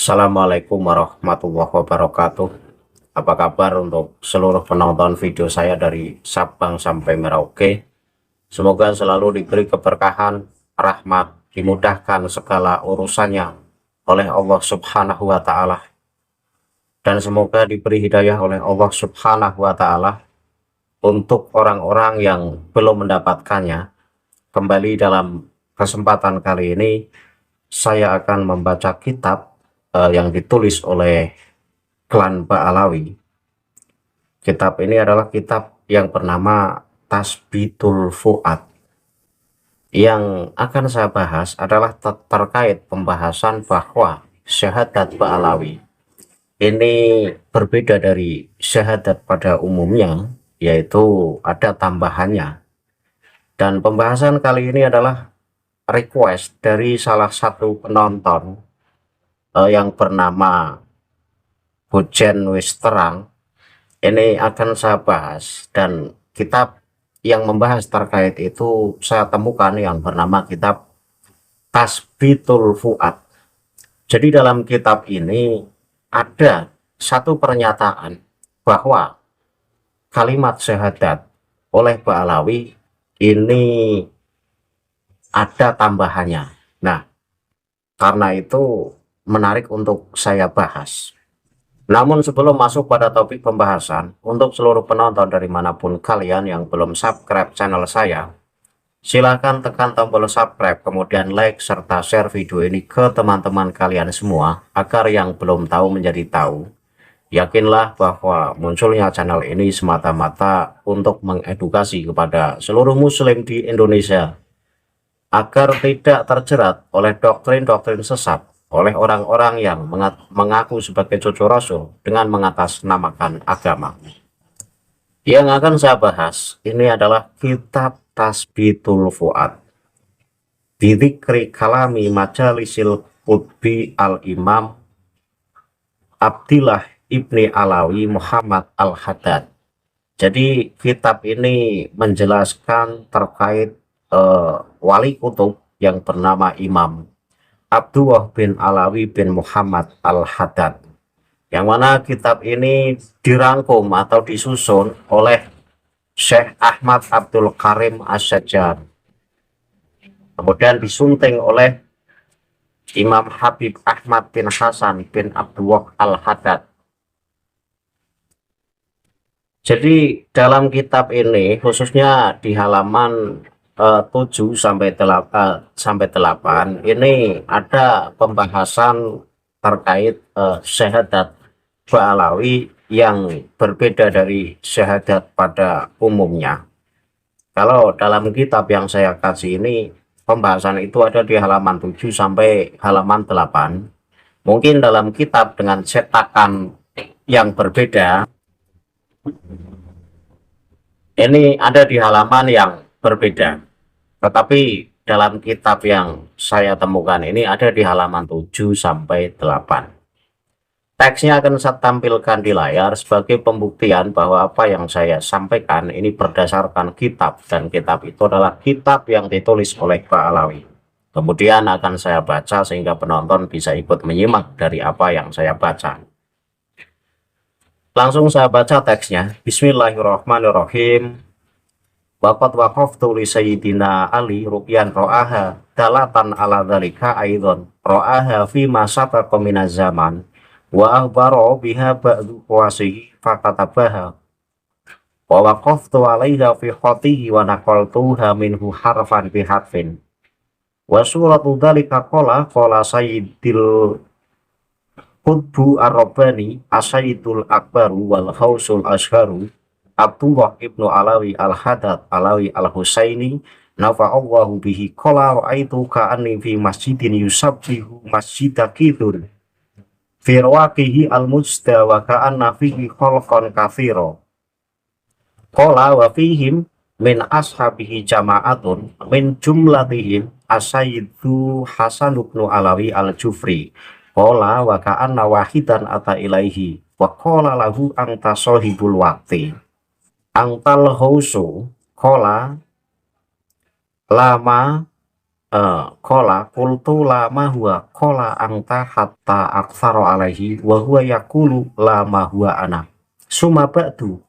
Assalamualaikum warahmatullahi wabarakatuh. Apa kabar untuk seluruh penonton video saya dari Sabang sampai Merauke? Semoga selalu diberi keberkahan, rahmat, dimudahkan segala urusannya oleh Allah Subhanahu wa Ta'ala, dan semoga diberi hidayah oleh Allah Subhanahu wa Ta'ala untuk orang-orang yang belum mendapatkannya. Kembali dalam kesempatan kali ini, saya akan membaca kitab yang ditulis oleh klan Ba'alawi. Kitab ini adalah kitab yang bernama Tasbitul Fuad. Yang akan saya bahas adalah terkait pembahasan bahwa syahadat Ba'alawi ini berbeda dari syahadat pada umumnya, yaitu ada tambahannya. Dan pembahasan kali ini adalah request dari salah satu penonton yang bernama Hujan Wis Terang. Ini akan saya bahas, dan kitab yang membahas terkait itu saya temukan yang bernama kitab Tasbitul Fuad. Jadi dalam kitab ini ada satu pernyataan bahwa kalimat syahadat oleh Ba'alawi ini ada tambahannya. Nah, karena itu menarik untuk saya bahas. Namun sebelum masuk pada topik pembahasan, untuk seluruh penonton dari manapun kalian yang belum subscribe channel saya, silahkan tekan tombol subscribe, kemudian like, serta share video ini ke teman-teman kalian semua, agar yang belum tahu menjadi tahu. Yakinlah bahwa munculnya channel ini semata-mata untuk mengedukasi kepada seluruh muslim di Indonesia, agar tidak terjerat oleh doktrin-doktrin sesat oleh orang-orang yang mengaku sebagai cucu Rasul dengan mengatasnamakan agama. Yang akan saya bahas ini adalah kitab Tasbitul Fuad, Bidikri Kalami Majalisil Qutbi Al-Imam Abdillah Ibni Alawi Muhammad Al-Haddad. Jadi kitab ini menjelaskan terkait wali kutub yang bernama Imam Abdullah bin Alawi bin Muhammad Al-Haddad, yang mana kitab ini dirangkum atau disusun oleh Syekh Ahmad Abdul Karim As-Sajjar, kemudian disunting oleh Imam Habib Ahmad bin Hasan bin Abdullah Al-Haddad. Jadi dalam kitab ini, khususnya di halaman 7 sampai 8 ini ada pembahasan terkait syahadat Ba'alawi yang berbeda dari syahadat pada umumnya. Kalau dalam kitab yang saya kasih ini, pembahasan itu ada di halaman 7 sampai halaman 8. Mungkin dalam kitab dengan cetakan yang berbeda, ini ada di halaman yang berbeda. Tetapi dalam kitab yang saya temukan ini ada di halaman 7 sampai 8. Teksnya akan saya tampilkan di layar sebagai pembuktian bahwa apa yang saya sampaikan ini berdasarkan kitab, dan kitab itu adalah kitab yang ditulis oleh Ba'alawi. Kemudian akan saya baca sehingga penonton bisa ikut menyimak dari apa yang saya baca. Langsung saya baca teksnya. Bismillahirrahmanirrahim. Waqad waqaftu li sayyidina Ali ruqyan ro'aha dalatan ala dhalika aidon ro'aha fi masabaqa minaz zaman wa akhbaro biha ba'du qawasihi fakatabaha wa waqaftu alaiha fi khatihi wa naqaltuha minhu harfan bi harfin wa suratu dhalika qala sayyidil qutbu ar-rabbani asyidul akbaru wal khausul asharu Abdullah ibnu Alawi Al-Haddad Alawi Al-Husaini nafa'allahu bihi qala ra'aitu ka'anni fi masjidin yusabbihu masjidakidun fi rawaqihi al-mujda wa ka'anna fihi khalqan kathira qala wa fihim min ashabihi jama'atun min jumlatihim asayyidu Hasan ibnu Alawi Al-Jufri qala wa ka'anna wahidan ata ilaihi wa qala lahu anta sahibul waqti Angtal hausu kola lama Kola kultu lama huwa kola angta hatta aktsara alaihi wa huwa yaqulu lama huwa ana summa ba'du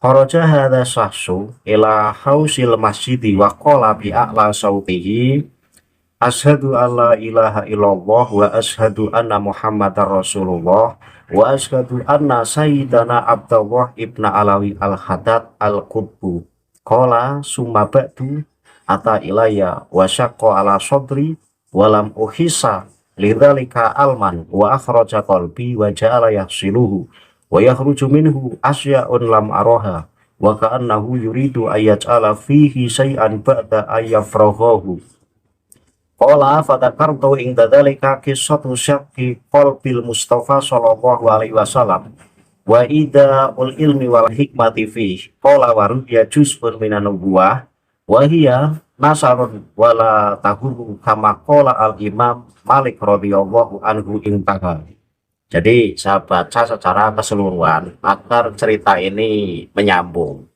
kharaja hadza syahsu ila hausil masjidi wa qala bi a'la sautihi asyhadu alla ilaha illallah wa asyhadu anna muhammadar rasulullah wa asyhadu anna sayyidana Abdullah ibna Alawi al-Haddad al-Qutbu qala summa ba'du ata ilayya wa syaqqa ala sadri walam uhisa lidzalika alman wa akhraja qalbi wa ja'ala yahsiluhu wa yakhruju minhu asya'un lam araha wa ka'annahu yuridu ayyaj'ala fihi syai'an ba'da ayyafraghahu qala fadzakartu inda dzalika qissatu syaqqi qalbil mustafa sallallahu alaihi wasallam wa ida'ul ilmi wal hikmati fihi qala wa ru'ya juz'un minan nubuwah wahia nasarun wala tahuru kama qala al-imam Malik radhiyallahu anhu intaha. Jadi saya baca secara keseluruhan agar cerita ini menyambung.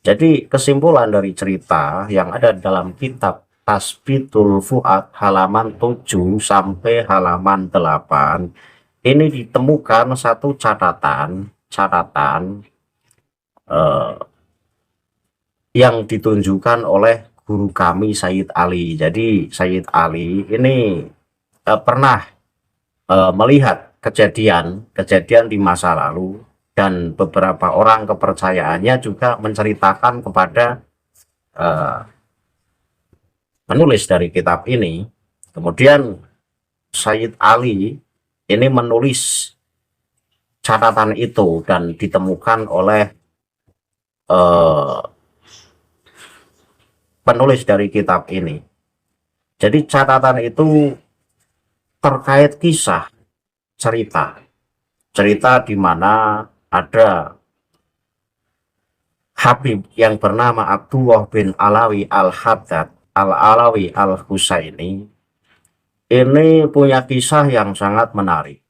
Jadi kesimpulan dari cerita yang ada dalam kitab Tasbitul Fuad halaman 7 sampai halaman 8 ini ditemukan satu catatan yang ditunjukkan oleh guru kami Sayyid Ali. Jadi Sayyid Ali ini pernah melihat kejadian di masa lalu dan beberapa orang kepercayaannya juga menceritakan kepada penulis dari kitab ini. Kemudian Sayyid Ali ini menulis catatan itu dan ditemukan oleh penulis dari kitab ini. Jadi catatan itu terkait kisah cerita di mana ada Habib yang bernama Abdullah bin Alawi al-Haddad al-Alawi al-Husaini ini punya kisah yang sangat menarik.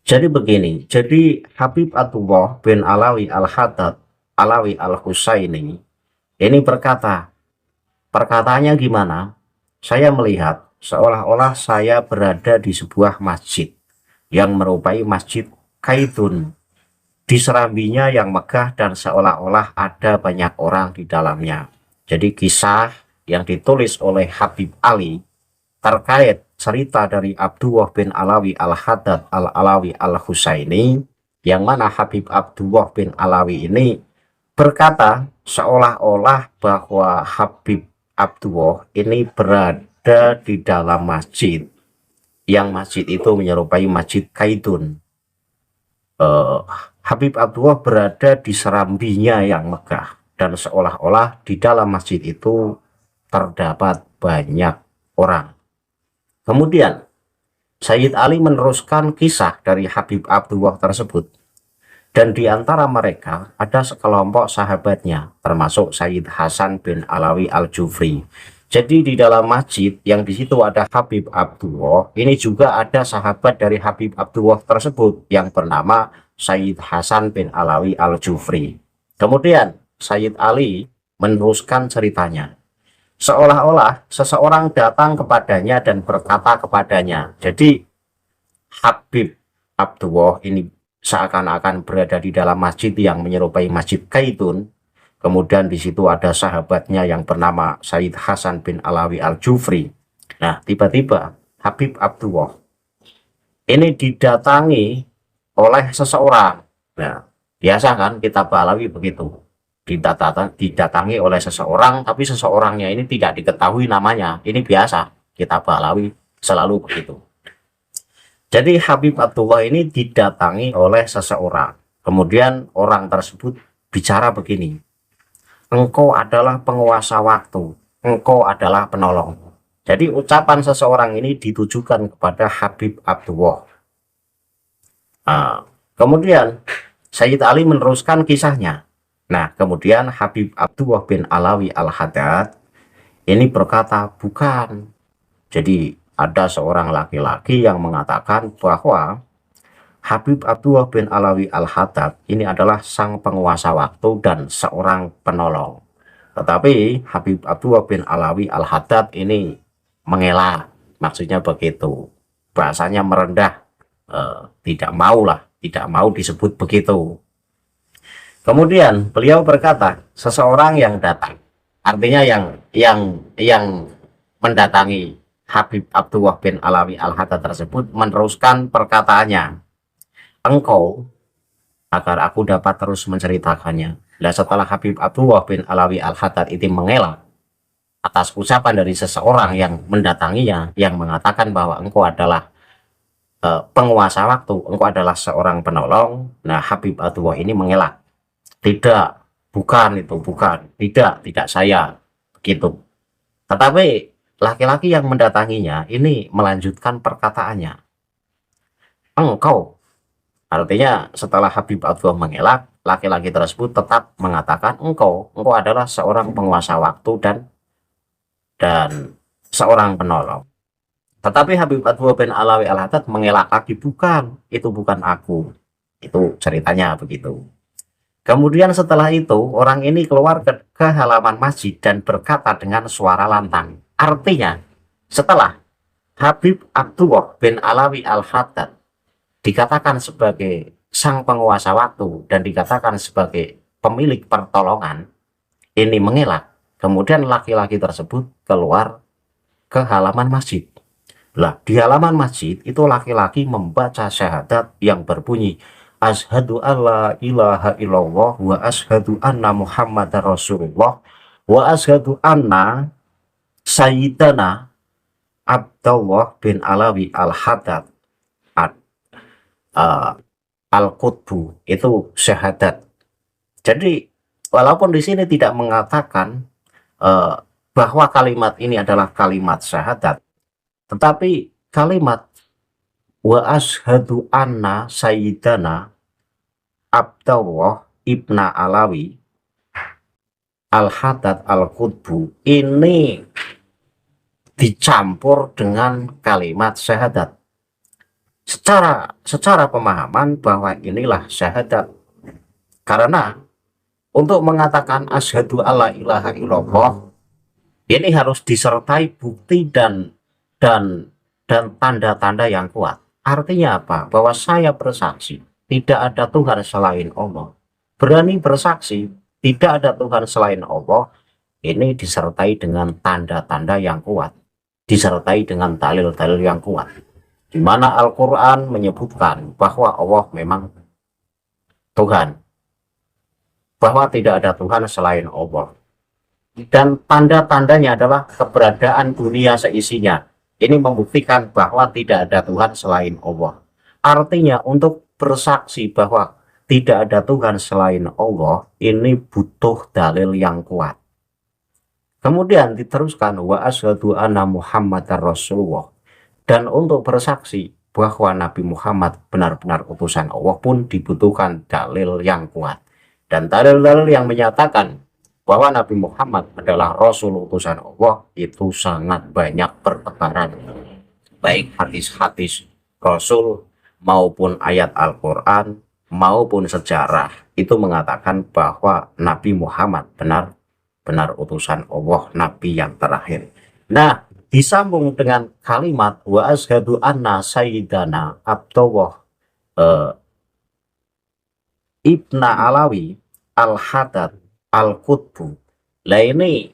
Jadi begini, jadi Habib Abdullah bin Alawi al-Haddad Alawi al-Husaini ini berkata, perkataannya gimana? Saya melihat seolah-olah saya berada di sebuah masjid yang merupai masjid Kaitun. Di serambinya yang megah dan seolah-olah ada banyak orang di dalamnya. Jadi kisah yang ditulis oleh Habib Ali terkait cerita dari Abdullah bin Alawi al-Haddad al-Alawi al-Husaini, yang mana Habib Abdullah bin Alawi ini berkata seolah-olah bahwa Habib Abdullah ini berada di dalam masjid, yang masjid itu menyerupai masjid Kaitun. Habib Abdullah berada di serambinya yang megah dan seolah-olah di dalam masjid itu terdapat banyak orang. Kemudian Sayyid Ali meneruskan kisah dari Habib Abdullah tersebut, dan di antara mereka ada sekelompok sahabatnya termasuk Sayyid Hasan bin Alawi al-Jufri. Jadi di dalam masjid yang di situ ada Habib Abdullah, ini juga ada sahabat dari Habib Abdullah tersebut yang bernama Sayyid Hasan bin Alawi al-Jufri. Kemudian Sayyid Ali meneruskan ceritanya. Seolah-olah seseorang datang kepadanya dan berkata kepadanya. Jadi Habib Abdullah ini seakan-akan berada di dalam masjid yang menyerupai masjid Kaitun. Kemudian di situ ada sahabatnya yang bernama Sayyid Hasan bin Alawi al-Jufri. Nah, tiba-tiba Habib Abdullah ini didatangi oleh seseorang. Nah, biasa kan kita Alawi begitu. Didatangi oleh seseorang, tapi seseorangnya ini tidak diketahui namanya. Ini biasa kita Alawi selalu begitu. Jadi Habib Abdullah ini didatangi oleh seseorang. Kemudian orang tersebut bicara begini, engkau adalah penguasa waktu, engkau adalah penolong. Jadi ucapan seseorang ini ditujukan kepada Habib Abdullah. Kemudian Sayyid Ali meneruskan kisahnya. Nah, kemudian Habib Abdullah bin Alawi al-Haddad ini berkata, bukan. Jadi ada seorang laki-laki yang mengatakan bahwa Habib Abdullah bin Alawi al-Haddad ini adalah sang penguasa waktu dan seorang penolong. Tetapi Habib Abdullah bin Alawi al-Haddad ini mengelak, maksudnya begitu. Bahasanya merendah, tidak mau lah, tidak mau disebut begitu. Kemudian beliau berkata, seseorang yang datang, artinya yang mendatangi Habib Abdullah bin Alawi Al-Haddad tersebut meneruskan perkataannya, engkau, agar aku dapat terus menceritakannya. Nah, setelah Habib Abdullah bin Alawi Al-Haddad itu mengelak atas ucapan dari seseorang yang mendatanginya, yang mengatakan bahwa engkau adalah penguasa waktu, engkau adalah seorang penolong. Nah, Habib Abdullah ini mengelak, tidak, bukan itu, bukan, tidak saya, begitu. Tetapi laki-laki yang mendatanginya ini melanjutkan perkataannya, engkau. Artinya setelah Habib Abdullah mengelak, laki-laki tersebut tetap mengatakan engkau adalah seorang penguasa waktu dan seorang penolong. Tetapi Habib Abdullah bin Alawi Al-Haddad mengelak lagi, bukan, itu bukan aku. Itu ceritanya begitu. Kemudian setelah itu orang ini keluar ke halaman masjid dan berkata dengan suara lantang. Artinya setelah Habib Abdullah bin Alawi Al-Haddad dikatakan sebagai sang penguasa waktu dan dikatakan sebagai pemilik pertolongan, ini mengelak. Kemudian laki-laki tersebut keluar ke halaman masjid. Lah, di halaman masjid itu laki-laki membaca syahadat yang berbunyi, asyhadu alla ilaha illallah wa asyhadu anna muhammadar rasulullah wa asyhadu anna sayyidana Abdullah bin Alawi Al-Haddad Al-Qutbu, itu syahadat. Jadi walaupun di sini tidak mengatakan bahwa kalimat ini adalah kalimat syahadat, tetapi kalimat wa ashadu anna sayyidana Abdullah ibna Alawi Al-Haddad Al-Qutbu ini dicampur dengan kalimat syahadat. Secara pemahaman bahwa inilah syahadat. Karena untuk mengatakan asyhadu alla ilaha illallah ini harus disertai bukti dan tanda-tanda yang kuat. Artinya apa? Bahwa saya bersaksi tidak ada Tuhan selain Allah. Berani bersaksi tidak ada Tuhan selain Allah. Ini disertai dengan tanda-tanda yang kuat, disertai dengan dalil-dalil yang kuat, di mana Al-Quran menyebutkan bahwa Allah memang Tuhan, bahwa tidak ada Tuhan selain Allah. Dan tanda-tandanya adalah keberadaan dunia seisinya. Ini membuktikan bahwa tidak ada Tuhan selain Allah. Artinya untuk bersaksi bahwa tidak ada Tuhan selain Allah, ini butuh dalil yang kuat. Kemudian diteruskan wa asyhadu anna muhammadar rasulullah. Dan untuk bersaksi bahwa Nabi Muhammad benar-benar utusan Allah pun dibutuhkan dalil yang kuat. Dan dalil-dalil yang menyatakan bahwa Nabi Muhammad adalah Rasul utusan Allah itu sangat banyak bertebaran. Baik hadis-hadis Rasul maupun ayat Al-Quran maupun sejarah itu mengatakan bahwa Nabi Muhammad benar-benar utusan Allah, Nabi yang terakhir. Nah, disambung dengan kalimat wa asyhadu anna sayyidana Abdullah ibna Alawi Al-Haddad Al-Qutbu. Lah ini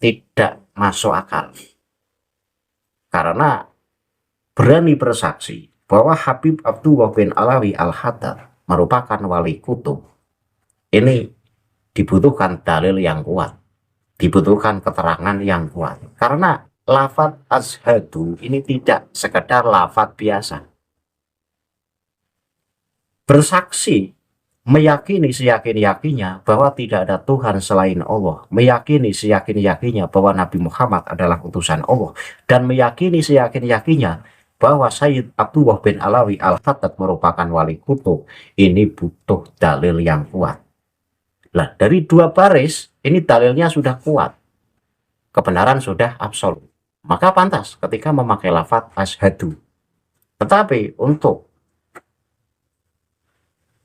tidak masuk akal. Karena berani bersaksi bahwa Habib Abdullah bin Alawi Al-Haddad merupakan wali kutub. Ini dibutuhkan dalil yang kuat, dibutuhkan keterangan yang kuat. Karena lafadz asyhadu ini tidak sekedar lafadz biasa. Bersaksi, meyakini seyakin-yakinnya bahwa tidak ada Tuhan selain Allah, meyakini seyakin-yakinnya bahwa Nabi Muhammad adalah utusan Allah, dan meyakini seyakin-yakinnya bahwa Sayyid Abdullah bin Alawi Al-Haddad merupakan wali kutub, ini butuh dalil yang kuat. Nah, dari dua baris ini dalilnya sudah kuat, kebenaran sudah absolut, maka pantas ketika memakai lafadz asyhadu. Tetapi untuk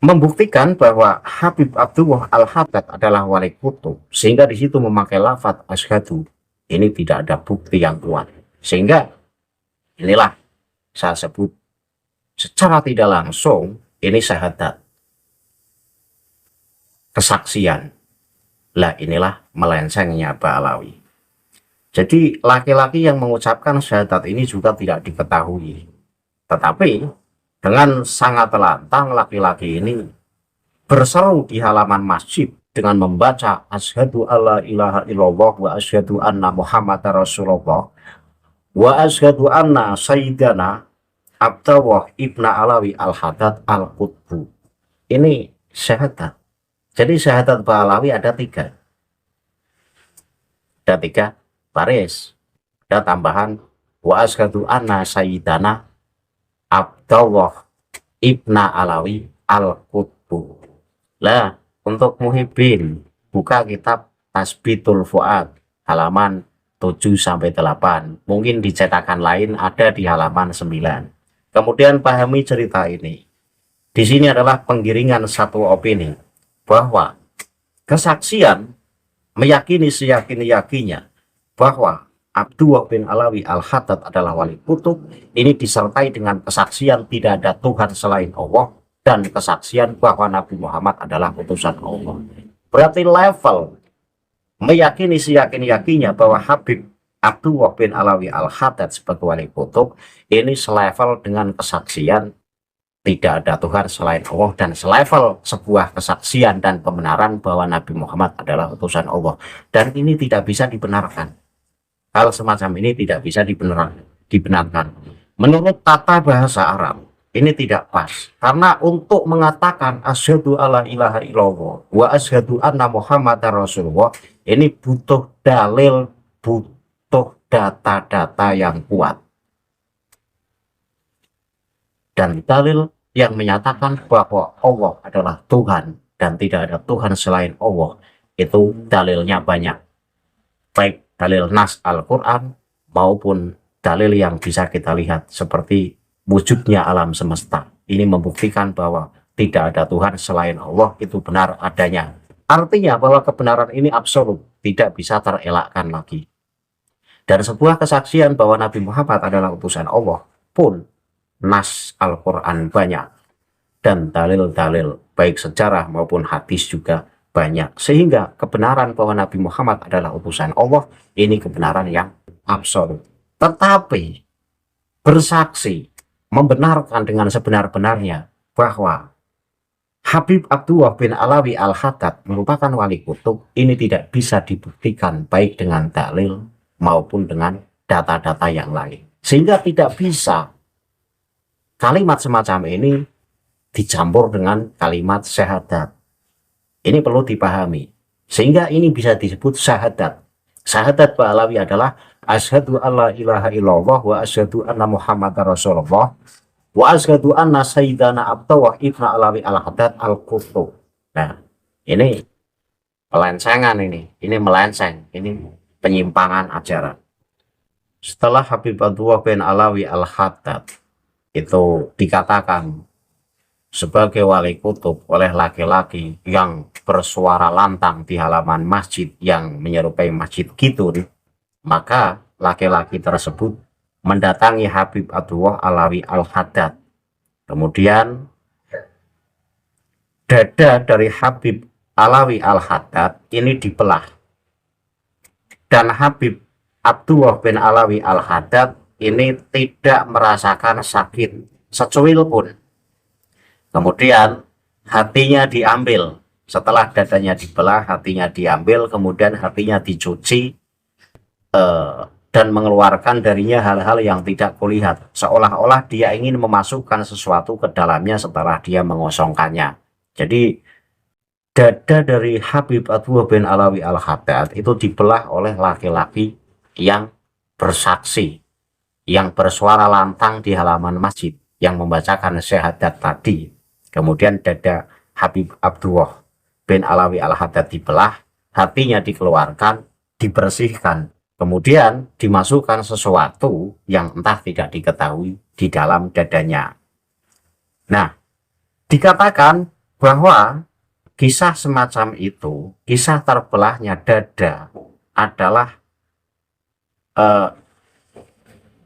membuktikan bahwa Habib Abdullah Al-Haddad adalah wali kutub sehingga di situ memakai lafadz asyhadu, ini tidak ada bukti yang kuat. Sehingga inilah saya sebut secara tidak langsung ini syahadat, kesaksian. Lah inilah melencengnya Pak Alawi. Jadi laki-laki yang mengucapkan syahadat ini juga tidak diketahui. Tetapi dengan sangat lantang laki-laki ini berseru di halaman masjid dengan membaca asyhadu alla ilaha illallah wa asyhadu anna muhammadar rasulullah wa asyhadu anna sayyidana Abdullah ibna Alawi al-Haddad al-Qutbu. Ini syahadat. Jadi syahadat Pak Alawi ada tiga. Ada tiga baris. Ada tambahan wa asyhadu anna sayyidana Abdullah ibna Alawi al-Qutbu. Lah, untuk muhibbin buka kitab Tasbitul Fuad halaman 7-8. Mungkin di cetakan lain ada di halaman 9. Kemudian pahami cerita ini. Di sini adalah penggiringan satu opini bahwa kesaksian meyakini seyakin-yakinnya bahwa Abdullah bin Alawi al-Haddad adalah wali kutub, ini disertai dengan kesaksian tidak ada Tuhan selain Allah dan kesaksian bahwa Nabi Muhammad adalah utusan Allah. Berarti level meyakini seyakin-yakinnya bahwa Habib Abdullah bin Alawi al-Haddad sebagai wali kutub ini selevel dengan kesaksian tidak ada Tuhan selain Allah dan selevel sebuah kesaksian dan pembenaran bahwa Nabi Muhammad adalah utusan Allah. Dan ini tidak bisa dibenarkan. Hal semacam ini tidak bisa dibenarkan. Menurut tata bahasa Arab, ini tidak pas. Karena untuk mengatakan asyhadu alla ilaha illallah wa asyhadu anna muhammadar rasulullah, ini butuh dalil, butuh data-data yang kuat. Dan dalil yang menyatakan bahwa Allah adalah Tuhan dan tidak ada Tuhan selain Allah, itu dalilnya banyak. Baik dalil nas Al-Quran maupun dalil yang bisa kita lihat seperti wujudnya alam semesta. Ini membuktikan bahwa tidak ada Tuhan selain Allah, itu benar adanya. Artinya bahwa kebenaran ini absolut, tidak bisa terelakkan lagi. Dan sebuah kesaksian bahwa Nabi Muhammad adalah utusan Allah pun nas Al-Quran banyak. Dan dalil-dalil baik sejarah maupun hadis juga banyak. Sehingga kebenaran bahwa Nabi Muhammad adalah utusan Allah ini kebenaran yang absolut. Tetapi bersaksi membenarkan dengan sebenar-benarnya bahwa Habib Abdullah bin Alawi al-Haddad merupakan wali kutub, ini tidak bisa dibuktikan baik dengan dalil maupun dengan data-data yang lain. Sehingga tidak bisa kalimat semacam ini dicampur dengan kalimat syahadat. Ini perlu dipahami. Sehingga ini bisa disebut syahadat. Syahadat Pak Alawi adalah asyhadu alla ilaha illallah wa asyhadu anna muhammadar rasulullah wa asyhadu anna sayyidana Abdullah ibna Alawi al-Haddad al-Qutbu. Nah, ini pelencengan ini melenceng, ini penyimpangan ajaran. Setelah Habib Abdullah bin Alawi al-Haddad itu dikatakan sebagai wali kutub oleh laki-laki yang bersuara lantang di halaman masjid yang menyerupai Masjid Kitun, maka laki-laki tersebut mendatangi Habib Abdullah Alawi al-Haddad. Kemudian dada dari Habib Alawi al-Haddad ini dibelah. Dan Habib Abdullah bin Alawi al-Haddad ini tidak merasakan sakit secuil pun. Kemudian hatinya diambil. Setelah dadanya dibelah, hatinya diambil, kemudian hatinya dicuci dan mengeluarkan darinya hal-hal yang tidak kulihat. Seolah-olah dia ingin memasukkan sesuatu ke dalamnya setelah dia mengosongkannya. Jadi dada dari Habib Abdullah bin Alawi al-Haddad itu dibelah oleh laki-laki yang bersaksi, yang bersuara lantang di halaman masjid, yang membacakan syahadat tadi. Kemudian dada Habib Abdullah bin Alawi al-Haddad dibelah, hatinya dikeluarkan, dibersihkan, kemudian dimasukkan sesuatu yang entah tidak diketahui di dalam dadanya. Nah, dikatakan bahwa kisah semacam itu, kisah terbelahnya dada adalah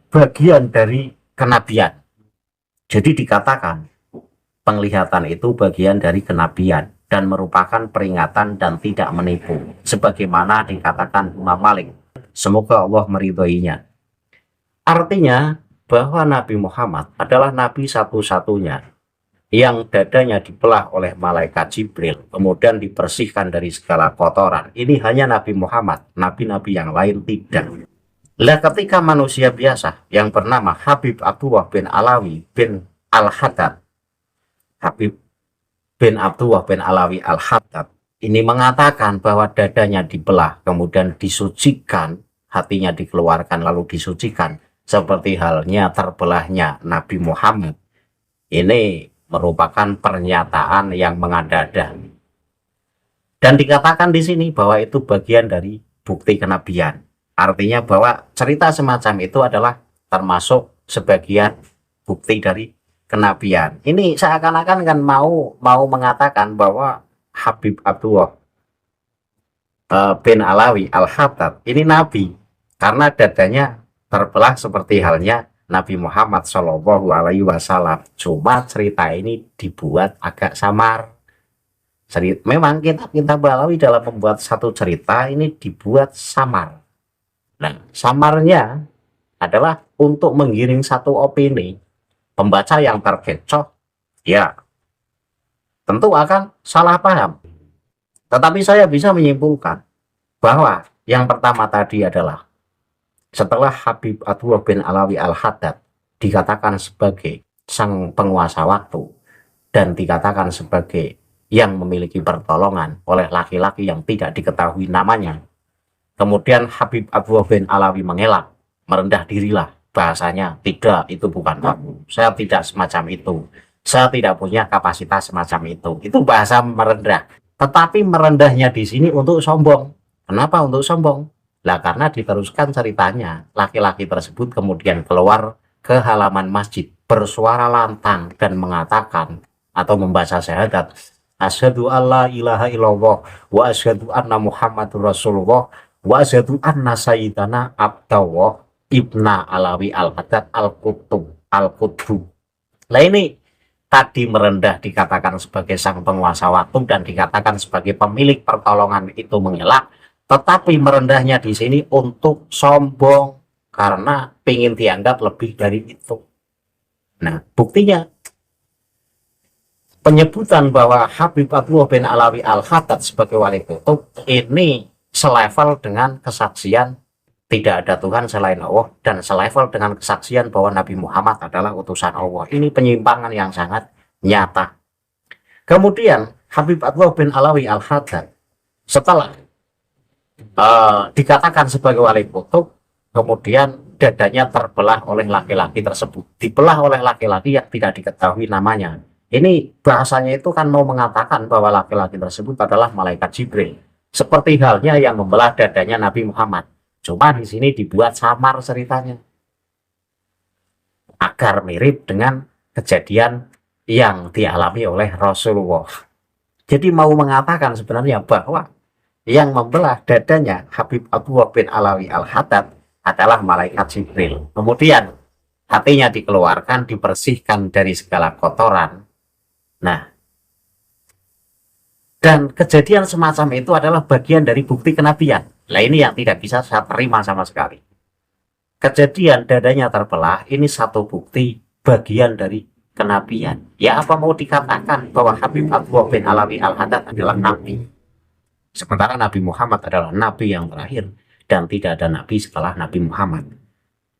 bagian dari kenabian. Jadi dikatakan penglihatan itu bagian dari kenabian dan merupakan peringatan dan tidak menipu, sebagaimana dikatakan Imam Malik. Semoga Allah meridhoinya. Artinya bahwa Nabi Muhammad adalah Nabi satu-satunya yang dadanya dibelah oleh malaikat Jibril, kemudian dibersihkan dari segala kotoran. Ini hanya Nabi Muhammad, nabi-nabi yang lain tidak. Lah ketika manusia biasa yang bernama Habib Abdullah bin Alawi bin Al-Haddad, Habib bin Abdullah bin Alawi Al-Haddad ini mengatakan bahwa dadanya dibelah, kemudian disucikan, hatinya dikeluarkan lalu disucikan, seperti halnya terbelahnya Nabi Muhammad. Ini merupakan pernyataan yang mengada-ada. Dan dikatakan di sini bahwa itu bagian dari bukti kenabian. Artinya bahwa cerita semacam itu adalah termasuk sebagian bukti dari kenabian. Ini seakan-akan kan mau mengatakan bahwa Habib Abdullah bin Alawi Al-Haddad ini nabi karena dadanya terbelah seperti halnya Nabi Muhammad Shallallahu Alaihi Wasallam. Cuma cerita ini dibuat agak samar. Memang kitab-kitab Alawi dalam membuat satu cerita ini dibuat samar. Nah, samarnya adalah untuk menggiring satu opini. Pembaca yang terkecoh, ya tentu akan salah paham. Tetapi saya bisa menyimpulkan bahwa yang pertama tadi adalah setelah Habib Abdullah bin Alawi Al-Haddad dikatakan sebagai sang penguasa waktu dan dikatakan sebagai yang memiliki pertolongan oleh laki-laki yang tidak diketahui namanya, kemudian Habib Abdullah bin Alawi mengelak, merendah dirilah, bahasanya tidak, itu bukan aku, saya tidak semacam itu, saya tidak punya kapasitas semacam itu bahasa merendah. Tetapi merendahnya di sini untuk sombong. Kenapa untuk sombong? Lah karena diteruskan ceritanya, laki-laki tersebut kemudian keluar ke halaman masjid bersuara lantang dan mengatakan atau membaca syahadat, asyhadu alla ilaha illallah wa asyhadu anna muhammadur rasulullah wa asyhadu anna sayyidana Abdullah ibna Alawi Al-Haddad Al-Qutbu. Nah ini tadi merendah dikatakan sebagai sang penguasa waktu dan dikatakan sebagai pemilik pertolongan itu mengelak, tetapi merendahnya di sini untuk sombong karena ingin dianggap lebih dari itu. Nah buktinya penyebutan bahwa Habib Abdullah bin Alawi Al-Haddad sebagai wali kutub ini selevel dengan kesaksian tidak ada Tuhan selain Allah dan selevel dengan kesaksian bahwa Nabi Muhammad adalah utusan Allah. Ini penyimpangan yang sangat nyata. Kemudian Habib Abdullah bin Alawi Al-Haddad setelah dikatakan sebagai wali kutub, kemudian dadanya terbelah oleh laki-laki tersebut, dibelah oleh laki-laki yang tidak diketahui namanya. Ini bahasanya itu kan mau mengatakan bahwa laki-laki tersebut adalah malaikat Jibril, seperti halnya yang membelah dadanya Nabi Muhammad. Cuma di sini dibuat samar ceritanya agar mirip dengan kejadian yang dialami oleh Rasulullah. Jadi mau mengatakan sebenarnya bahwa yang membelah dadanya Habib Abdullah bin Alawi Al-Haddad adalah malaikat Jibril. Kemudian hatinya dikeluarkan, dibersihkan dari segala kotoran. Nah, dan kejadian semacam itu adalah bagian dari bukti kenabian. Nah ini yang tidak bisa saya terima sama sekali. Kejadian dadanya terbelah ini satu bukti bagian dari kenabian. Ya apa mau dikatakan bahwa Habib Abdullah bin Alawi Al-Haddad adalah nabi, sementara Nabi Muhammad adalah nabi yang terakhir dan tidak ada nabi setelah Nabi Muhammad.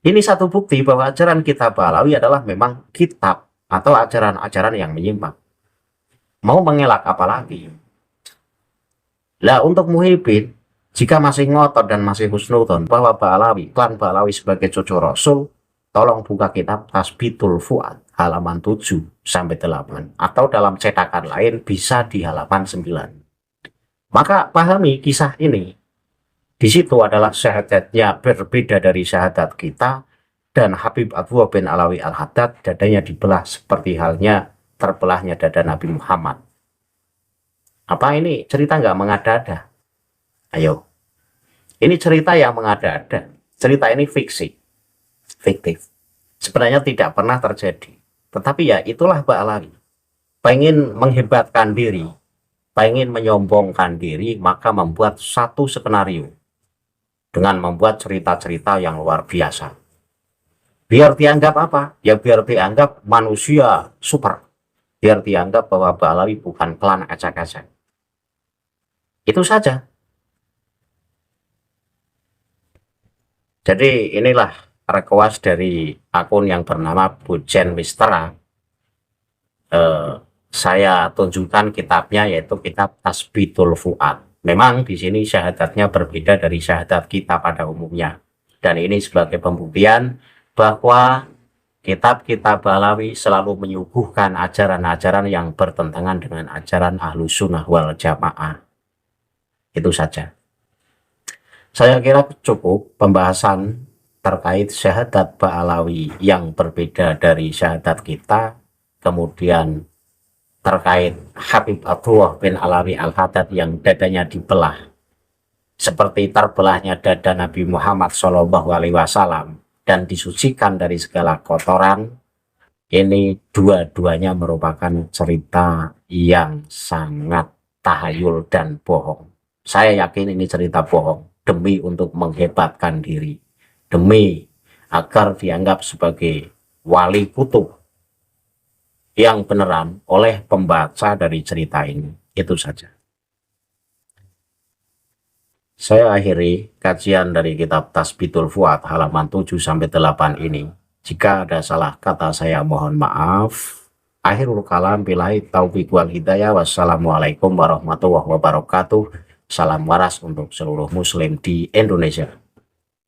Ini satu bukti bahwa ajaran kitab Alawi adalah memang kitab atau ajaran-ajaran yang menyimpang. Mau mengelak apalagi? Lah untuk Muhyiddin, jika masih ngotot dan masih husnudon bahwa Ba'alawi, klan Ba'alawi sebagai cucu Rasul, tolong buka kitab Tasbitul Fuad halaman 7 sampai 8 atau dalam cetakan lain bisa di halaman 9. Maka pahami kisah ini. Di situ adalah syahadatnya berbeda dari syahadat kita, dan Habib Abdullah bin Alawi Al-Haddad dadanya dibelah seperti halnya terbelahnya dada Nabi Muhammad. Apa ini cerita nggak mengada-ada? Ayo, ini cerita yang mengada-ada. Cerita ini fiksi. fiktif. Sebenarnya tidak pernah terjadi. Tetapi ya itulah Mbak Alawi. Pengen menghebatkan diri, pengen menyombongkan diri, maka membuat satu skenario dengan membuat cerita-cerita yang luar biasa. Biar dianggap apa? Ya biar dianggap manusia super. Biar dianggap bahwa Mbak Alawi bukan klan acak-acak. Itu saja. Jadi inilah request dari akun yang bernama Bujen Mistera. Saya tunjukkan kitabnya, yaitu kitab Tasbitul Fuad. Memang di sini syahadatnya berbeda dari syahadat kita pada umumnya. Dan ini sebagai pembuktian bahwa kitab-kitab Alawi selalu menyuguhkan ajaran-ajaran yang bertentangan dengan ajaran Ahlus Sunnah wal Jamaah. Itu saja. Saya kira cukup pembahasan terkait syahadat Ba'alawi yang berbeda dari syahadat kita, kemudian terkait Habib Abdullah bin Alawi Al-Haddad yang dadanya dibelah seperti terbelahnya dada Nabi Muhammad SAW dan disucikan dari segala kotoran. Ini dua-duanya merupakan cerita yang sangat tahayul dan bohong. Saya yakin ini cerita bohong demi untuk menghebatkan diri, demi agar dianggap sebagai wali kutub yang beneran oleh pembaca dari cerita ini. Itu saja. Saya akhiri kajian dari kitab Tasbitul Fuad halaman 7-8 ini. Jika ada salah kata saya mohon maaf. Akhirul kalam billahi taufiq wal hidayah. Wassalamualaikum warahmatullahi wabarakatuh. Salam waras untuk seluruh muslim di Indonesia.